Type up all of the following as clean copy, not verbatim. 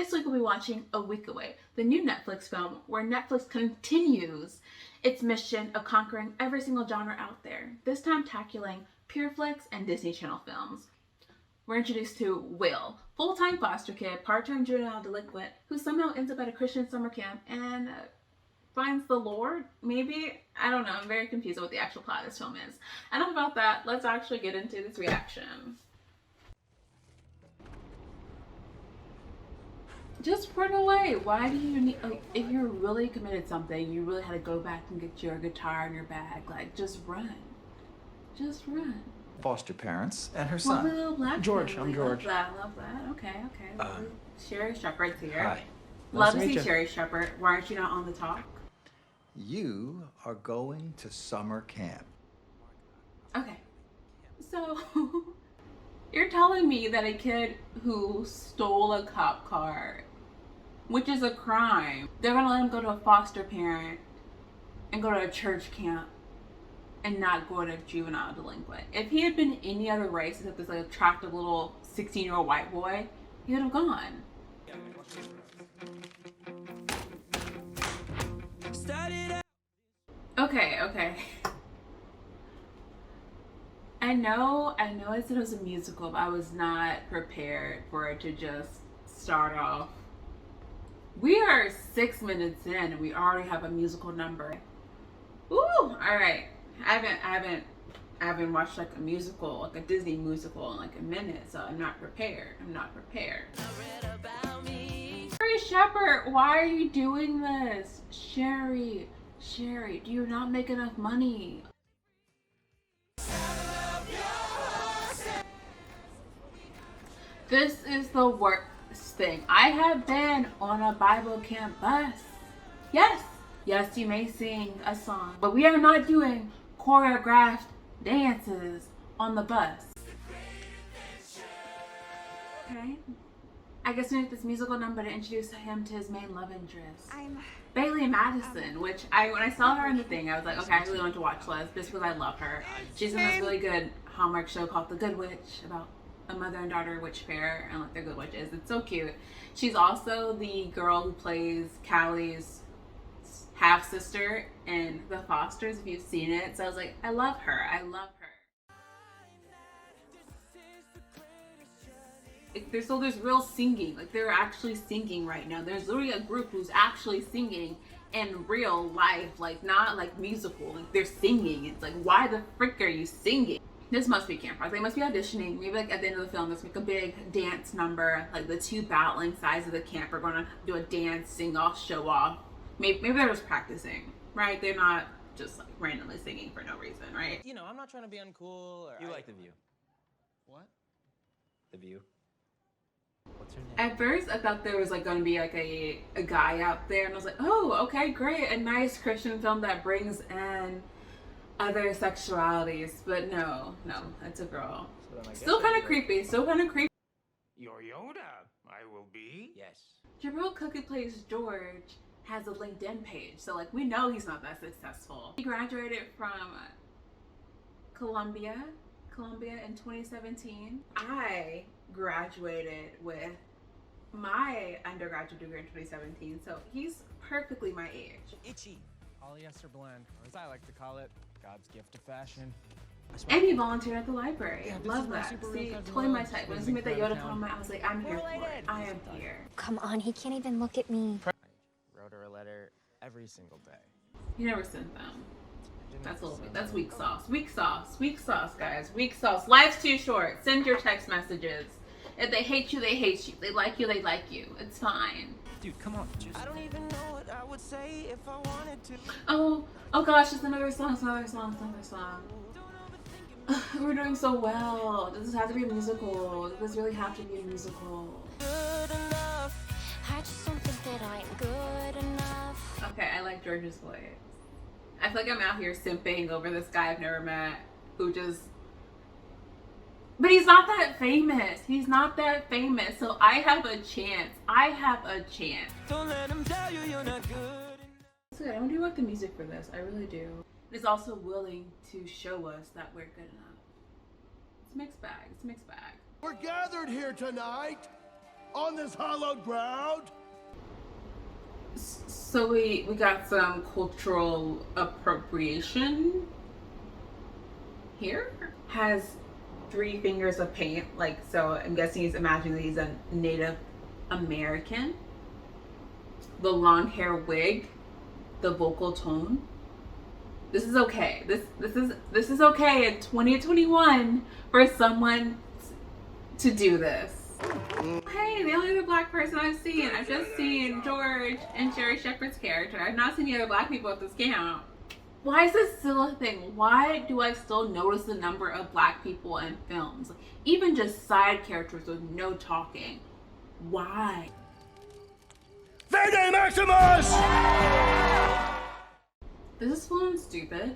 This week we'll be watching A Week Away, the new Netflix film where Netflix continues its mission of conquering every single genre out there, this time tackling Pure Flix and Disney Channel films. We're introduced to Will, full-time foster kid, part-time juvenile delinquent, who somehow ends up at a Christian summer camp and finds the Lord, maybe? I don't know, I'm very confused with what the actual plot of this film is. Enough about that, let's actually get into this reaction. Just run away. Why do you need, like, if you're really committed something, you really had to go back and get your guitar in your bag, like, just run. Just run. Foster parents and her son. Lovely little black George, family. I'm George. Love that. Okay. Sherry Shepherd's here. Hi. Love Nice to to see meet you. Sherry Shepherd. Why aren't you not on the talk? You are going to summer camp. Okay. So, you're telling me that a kid who stole a cop car, which is a crime, they're gonna let him go to a foster parent and go to a church camp and not go to juvenile delinquent. If he had been any other race except this like attractive little 16-year-old white boy, he would have gone. Okay. I know I said it was a musical, but I was not prepared for it to just start off. We are 6 minutes in and we already have a musical number. Ooh, alright. I haven't watched like a musical, like a Disney musical in like a minute, so I'm not prepared. Sherry Shepherd, why are you doing this? Sherry, do you not make enough money? This is the worst thing. I have been on a Bible camp bus. Yes, you may sing a song, but we are not doing choreographed dances on the bus. Okay. I guess we need this musical number to introduce him to his main love interest. Bailey Madison, which when I saw her in the thing, I was like, okay, I really want to watch Les just because I love her. She's in this really good Hallmark show called The Good Witch about a mother and daughter witch fair and like their good witches. It's so cute. She's also the girl who plays Callie's half sister in The Fosters, if you've seen it. So I was like, I love her. There's real singing. Like they're actually singing right now. There's literally a group who's actually singing in real life, like not like musical. Like they're singing. It's like, why the frick are you singing? This must be camp rock. They must be auditioning. Maybe like at the end of the film, let's make a big dance number. Like the two battling sides of the camp are going to do a dance, sing off, show off. Maybe they're just practicing, right? They're not just like randomly singing for no reason, right? You know, I'm not trying to be uncool or... You like The View. What? The View. What's her name? At first, I thought there was like going to be like a guy out there, and I was like, oh, okay, great, a nice Christian film that brings in other sexualities, but no, it's a girl. So then I guess Still kind of creepy. Your Yoda, I will be. Yes. Jabril Cook, who plays George, has a LinkedIn page, so like we know he's not that successful. He graduated from Columbia in 2017. I graduated with my undergraduate degree in 2017, so he's perfectly my age. Itchy. Polyester blend, or as I like to call it, God's gift of fashion. And he volunteered at the library. Yeah, this Love is my that. super See, real cousin totally my Rose. type. When Lives he in made that Yoda Crowtown. comment, I was like, I'm here for it. Related. I am here. Come on, he can't even look at me. Wrote her a letter every single day. You never sent them. That's a little bit. That's weak sauce. Weak sauce, guys. Weak sauce. Life's too short. Send your text messages. If they hate you, they hate you. They like you, they like you. It's fine. Dude, come on. Just... I don't even know what I would say if I wanted to. Oh gosh, it's another song. We're doing so well. Does this have to be a musical? Does this really have to be a musical? Good enough. I just don't think that I'm good enough. Okay, I like George's voice. I feel like I'm out here simping over this guy I've never met who just... But he's not that famous. So I have a chance. Don't let them tell you you're not good. It's good. I wonder what the music for this. I really do. It's also willing to show us that we're good enough. It's a mixed bag. We're gathered here tonight on this hallowed ground? So we got some cultural appropriation here. Has 3 fingers of paint, like, so I'm guessing he's imagining that he's a Native American. The long hair wig, the vocal tone. This is okay. This is okay in 2021 for someone to do this. Hey, the only other black person I've just seen George and Sherry Shepherd's character. I've not seen the other black people at this camp. Why is this still a thing? Why do I still notice the number of black people in films? Even just side characters with no talking. Why? Fede Maximus! This is full and stupid.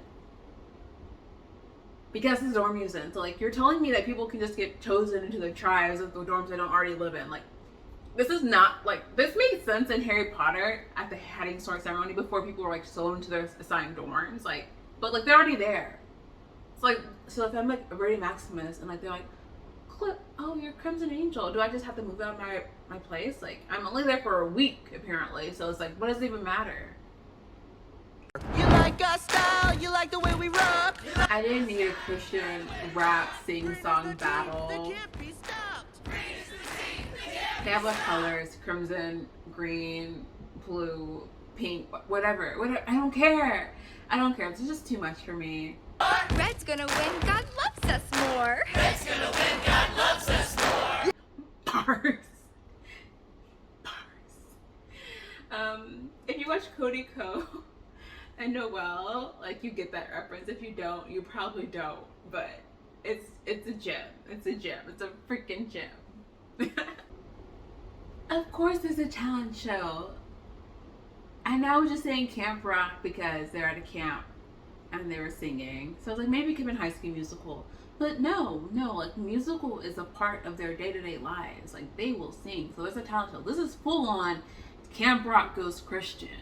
Because it's dorm using. So like, you're telling me that people can just get chosen into the tribes of the dorms they don't already live in. Like, this is not, like, this made sense in Harry Potter at the heading start ceremony before people were like sewn into their assigned dorms. Like, but like, they're already there. It's like, so if I'm like a Fede Maximus and like, they're like, oh, you're Crimson Angel. Do I just have to move out of my place? Like, I'm only there for a week apparently. So it's like, what does it even matter? You like our style, you like the way we rock. I didn't need a Christian rap sing-song battle. They have like colors, crimson, green, blue, pink, whatever. I don't care. I don't care. It's just too much for me. Red's gonna win. God loves us more. Red's gonna win, God loves us more. Bars. If you watch Cody Co and Noel, like, you get that reference. If you don't, you probably don't. But it's a gem. It's a gem. It's a freaking gem. Of course there's a talent show. And I was just saying Camp Rock because they're at a camp and they were singing. So I was like, maybe it could have been High School Musical. But no, like, musical is a part of their day-to-day lives. Like, they will sing. So there's a talent show. This is full on Camp Rock Goes Christian,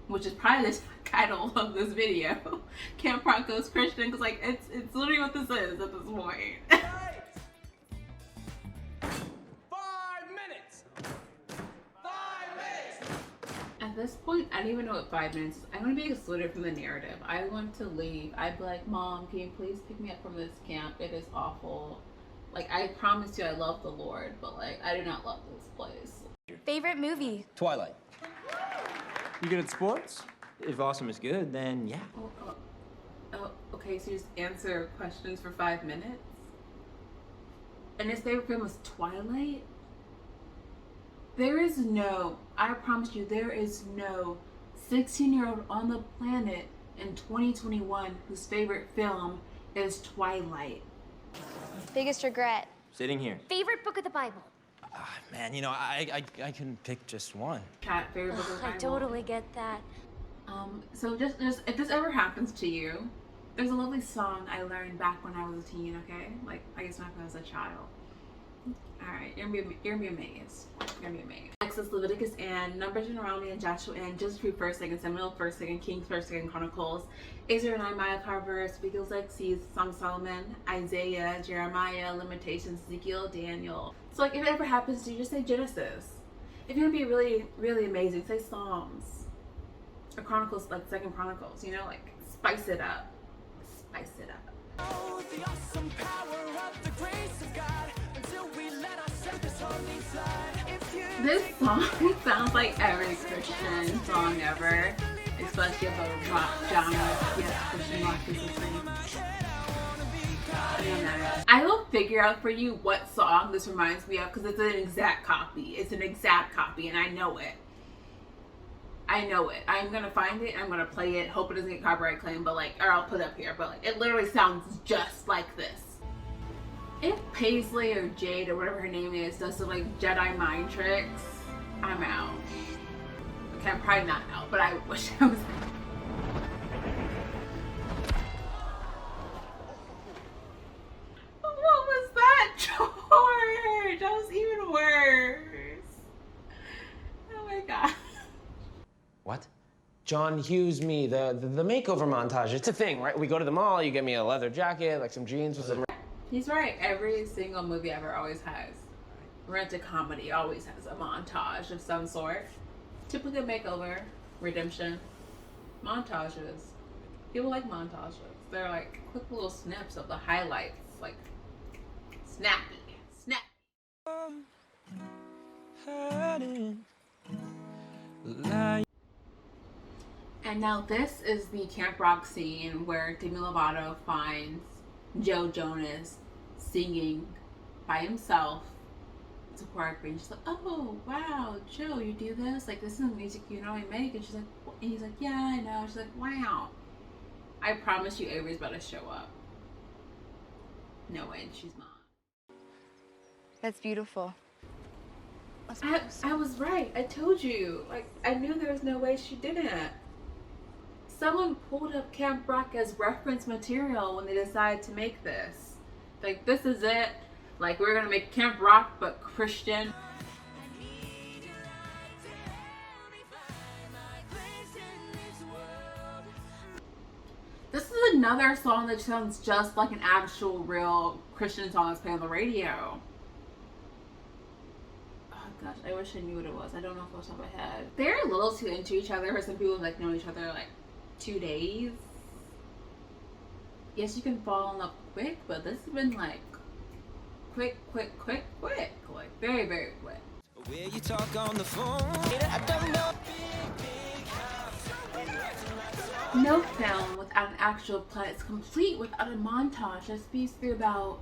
which is probably the title of this video. Camp Rock Goes Christian, because like, it's literally what this is at this point. 5 minutes. 5 minutes. At this point, I don't even know what 5 minutes is. I'm going to be excluded from the narrative. I want to leave. I'd be like, Mom, can you please pick me up from this camp? It is awful. Like, I promise you I love the Lord, but like, I do not love this place. Favorite movie? Twilight. You good at sports? If awesome is good, then yeah. Oh, okay, so you just answer questions for 5 minutes? And his favorite film was Twilight? There is no, I promise you, there is no 16-year-old on the planet in 2021 whose favorite film is Twilight. Biggest regret? Sitting here. Favorite book of the Bible? Man, you know, I couldn't pick just one. Cat, favorite book of the I Bible. totally get that. So just if this ever happens to you, there's a lovely song I learned back when I was a teen, okay? Like, I guess not when I was a child. Alright, you're gonna be amazed. You're gonna be amazed. Next is Leviticus and Numbers, Deuteronomy, and Joshua, and Judges, 1st, 2nd, Samuel, 1st, 2nd, Kings, 1st, 2nd, Chronicles, Ezra, Nehemiah, Proverbs, Ezekiel, Exodus, Song of Solomon, Isaiah, Jeremiah, Lamentations, Ezekiel, Daniel. So like, if it ever happens to you, just say Genesis. If you're gonna be really, really amazing, say Psalms. Or Chronicles, like 2nd Chronicles, you know, like, spice it up. Spice it up. Oh, the awesome power of the grace of God until we let ourselves this holy slide. If you This song sounds like every Christian song ever, especially of a rock genre. Yes, Christian rock is the same. I will figure out for you what song this reminds me of because it's an exact copy. It's an exact copy, and I know it. I know it. I'm gonna find it. I'm gonna play it. Hope it doesn't get copyright claim, but like, or I'll put it up here. But like, it literally sounds just like this. If Paisley or Jade or whatever her name is does some like Jedi mind tricks, I'm out. Okay, I'm probably not out, but I wish I was. What was that, George? That was even worse. Oh my god. What? John Hughes me, the makeover montage. It's a thing, right? We go to the mall, you get me a leather jacket, like some jeans with some... He's right. Every single movie ever always has. romantic comedy always has a montage of some sort. Typically makeover, redemption, montages. People like montages. They're like quick little snips of the highlights, like snappy, snap. And now this is the Camp Rock scene where Demi Lovato finds Joe Jonas singing by himself to choreography. And she's like, "Oh wow, Joe, you do this? Like this is the music you normally make?" And she's like, and he's like, "Yeah, I know." She's like, "Wow, I promise you, Avery's about to show up." No way, she's not. That's beautiful. I was right. I told you. Like, I knew there was no way she didn't. Someone pulled up Camp Rock as reference material when they decided to make this. Like, this is it. Like, we're gonna make Camp Rock but Christian. This is another song that sounds just like an actual real Christian song that's playing on the radio. Gosh, I wish I knew what it was. I don't know if it was off my head. They're a little too into each other. Some people like know each other like 2 days. Yes, you can fall in love quick, but this has been like quick. Like very, very quick. Where you talk on the phone, I don't know. No film without an actual plot is complete without a montage that speaks through about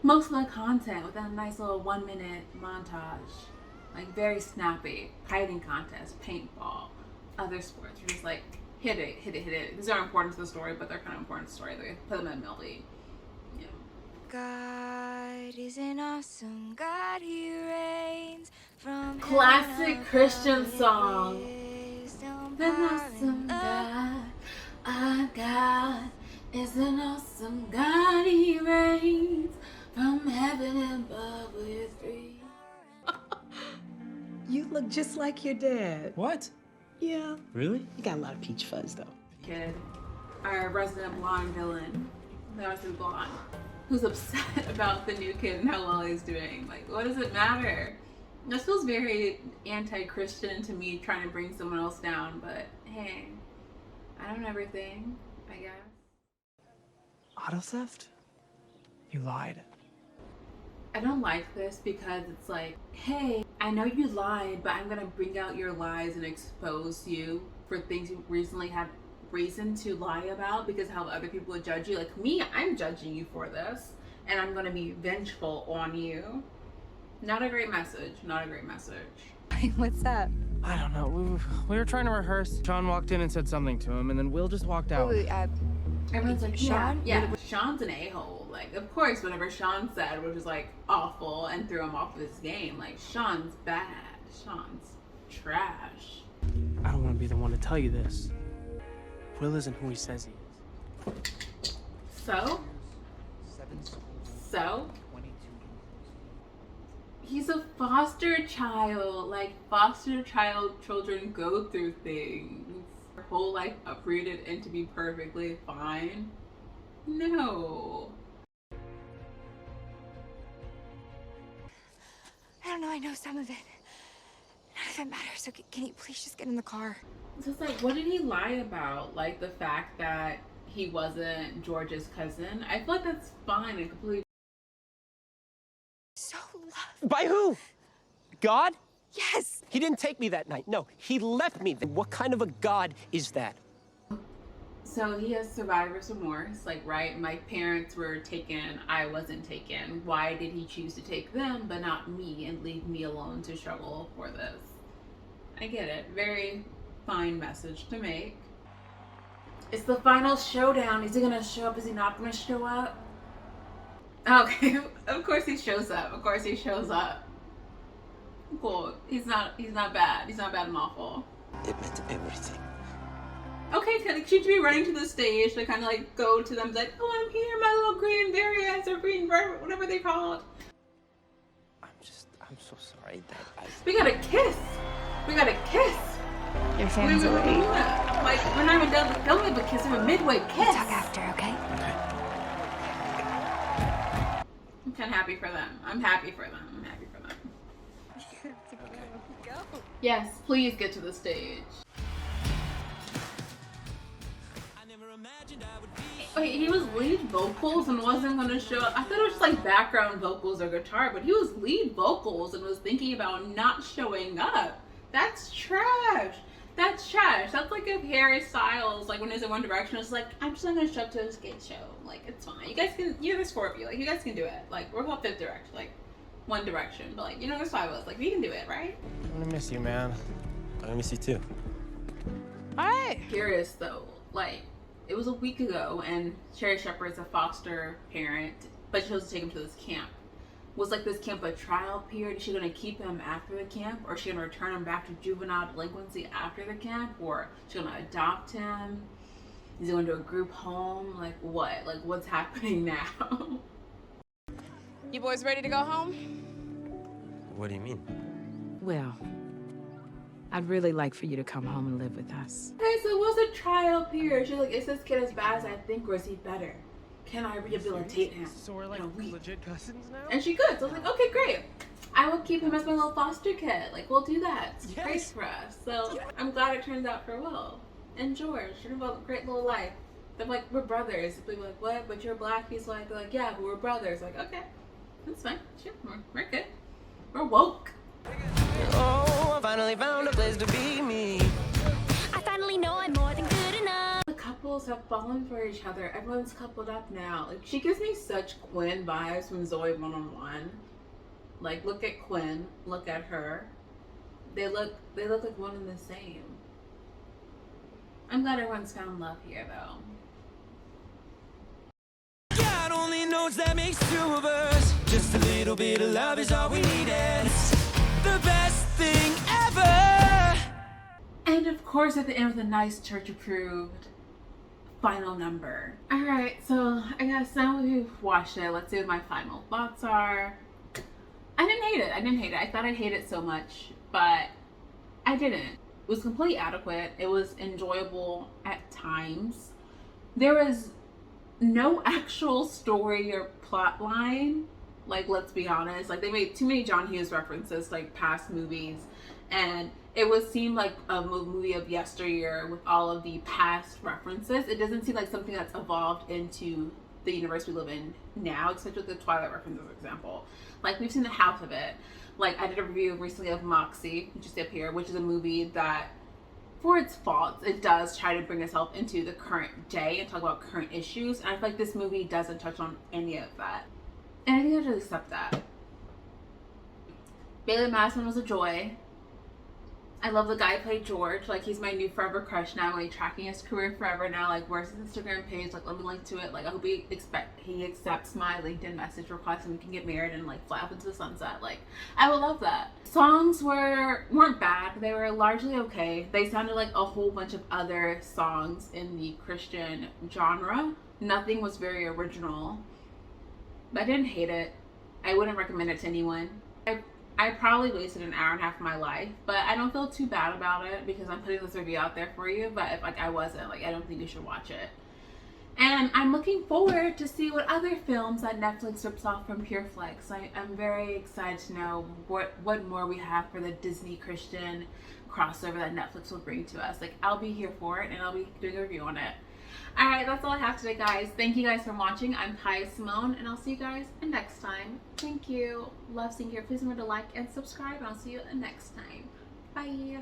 most of the content within a nice little 1-minute montage. Like very snappy. Hiding contest, paintball, other sports. You're just like, hit it. These aren't important to the story, but they're kind of important to the story. They put them in melody. Yeah. God is an awesome God, he reigns from Classic Christian song. An awesome God, our God is an awesome God, he reigns from heaven above with free. You look just like your dad. What? Yeah. Really? You got a lot of peach fuzz, though. Kid, our resident blonde villain, the resident blonde, who's upset about the new kid and how well he's doing. Like, what does it matter? This feels very anti-Christian to me, trying to bring someone else down, but hey, I don't know everything, I guess. Auto theft? You lied. I don't like this because it's like, hey, I know you lied, but I'm gonna bring out your lies and expose you for things you recently had reason to lie about because how other people would judge you. Like me, I'm judging you for this, and I'm gonna be vengeful on you. Not a great message. Not a great message. What's up? I don't know. We were trying to rehearse. Sean walked in and said something to him, and then Will just walked out. Everyone's like, Sean? Yeah, Sean's an a-hole. Like, of course, whatever Sean said, which was like awful and threw him off of his game. Like, Sean's bad. Sean's trash. I don't want to be the one to tell you this. Will isn't who he says he is. So? He's a foster child. Like, foster child children go through things. Their whole life uprooted and to be perfectly fine. No. I don't know, I know some of it. None of it matters, so can you please just get in the car? So it's like, what did he lie about? Like, the fact that he wasn't George's cousin? I feel like that's fine and completely. So loved. By who? God? Yes! He didn't take me that night. No, he left me. What kind of a God is that? So he has survivor's remorse. Like, right, my parents were taken, I wasn't taken. Why did he choose to take them but not me and leave me alone to struggle for this? I get it. Very fine message to make. It's the final showdown. Is he gonna show up? Is he not gonna show up? Okay, of course he shows up. Of course he shows up. Cool. He's not bad. He's not bad and awful. It meant everything. Okay, she should be running to the stage to kind of like go to them, like, oh, I'm here, my little green berries or green bird, whatever they call it. I'm so sorry that I... We got a kiss. We got a kiss. Your fans are waiting. Like, we're not even done with filming, but kiss him a midway kiss. We'll talk after, okay? I'm kind of happy for them. I'm happy for them. I'm happy for them. Yes, please get to the stage. Wait, he was lead vocals and wasn't gonna show up. I thought it was just like background vocals or guitar, but he was lead vocals and was thinking about not showing up. That's trash. That's trash. That's like if Harry Styles, like when he was in One Direction, was like, I'm just not gonna show up to a skate show. Like, it's fine. You guys can, there's 4 of you. Like, you guys can do it. Like, we're called Fifth Direction. Like, One Direction. But like, there's 5 of us. Like, we can do it, right? I'm gonna miss you, man. I miss you too. Alright. Curious though, like, it was a week ago and Cherry Shepherd's a foster parent, but she chose to take him to this camp. Was like this camp a trial period? Is she gonna keep him after the camp? Or is she gonna return him back to juvenile delinquency after the camp? Or is she gonna adopt him? Is he going to a group home? Like what? Like what's happening now? You boys ready to go home? What do you mean? Well, I'd really like for you to come home and live with us. Okay, so it was a trial period. She's like, is this kid as bad as I think or is he better? Can I rehabilitate him? So we're like legit cousins now? And she could. So I was like, okay, great. I will keep him as my little foster kid. Like, we'll do that. It's great for us. So I'm glad it turns out for Will and George. You're gonna have a great little life. They're like, we're brothers. People are like, what? But you're black. He's like, they're like, yeah, but we're brothers. Like, okay, that's fine. Sure, we're good. We're woke. Oh, I finally found a place to be me. I finally know I'm more than good enough. The couples have fallen for each other. Everyone's coupled up now. Like, she gives me such Quinn vibes from Zoe 101. Like, look at Quinn. Look at her. They look like one and the same. I'm glad everyone's found love here, though. God only knows that makes 2 of us. Just a little bit of love is all we need, and it's the best thing ever. And of course, at the end with a nice church-approved final number. Alright, so I guess now we've watched it, let's see what my final thoughts are. I didn't hate it. I thought I'd hate it so much, but I didn't. It was completely adequate. It was enjoyable at times. There was no actual story or plot line. Like, let's be honest. Like, they made too many John Hughes references, like, past movies. And it would seem like a movie of yesteryear with all of the past references. It doesn't seem like something that's evolved into the universe we live in now, especially with the Twilight references, for example. Like, we've seen the half of it. Like, I did a review recently of Moxie, which is up here, which is a movie that, for its faults, it does try to bring itself into the current day and talk about current issues. And I feel like this movie doesn't touch on any of that. And I think I have to accept that. Bailey Madison was a joy. I love the guy who played George. Like, he's my new forever crush now. Like, tracking his career forever now. Like, where's his Instagram page? Like, let me link to it. Like, I hope he accepts my LinkedIn message request and we can get married and like fly up into the sunset. Like, I would love that. Songs weren't bad. They were largely okay. They sounded like a whole bunch of other songs in the Christian genre. Nothing was very original. But I didn't hate it. I wouldn't recommend it to anyone. I probably wasted an hour and a half of my life, but I don't feel too bad about it because I'm putting this review out there for you. But if like I wasn't, like, I don't think you should watch it. And I'm looking forward to see what other films that Netflix rips off from PureFlix. I'm very excited to know what more we have for the Disney Christian crossover that Netflix will bring to us. Like, I'll be here for it and I'll be doing a review on it. Alright, that's all I have today, guys. Thank you guys for watching. I'm Kai Simone, and I'll see you guys next time. Thank you. Love seeing you. Please remember to like and subscribe, and I'll see you next time. Bye.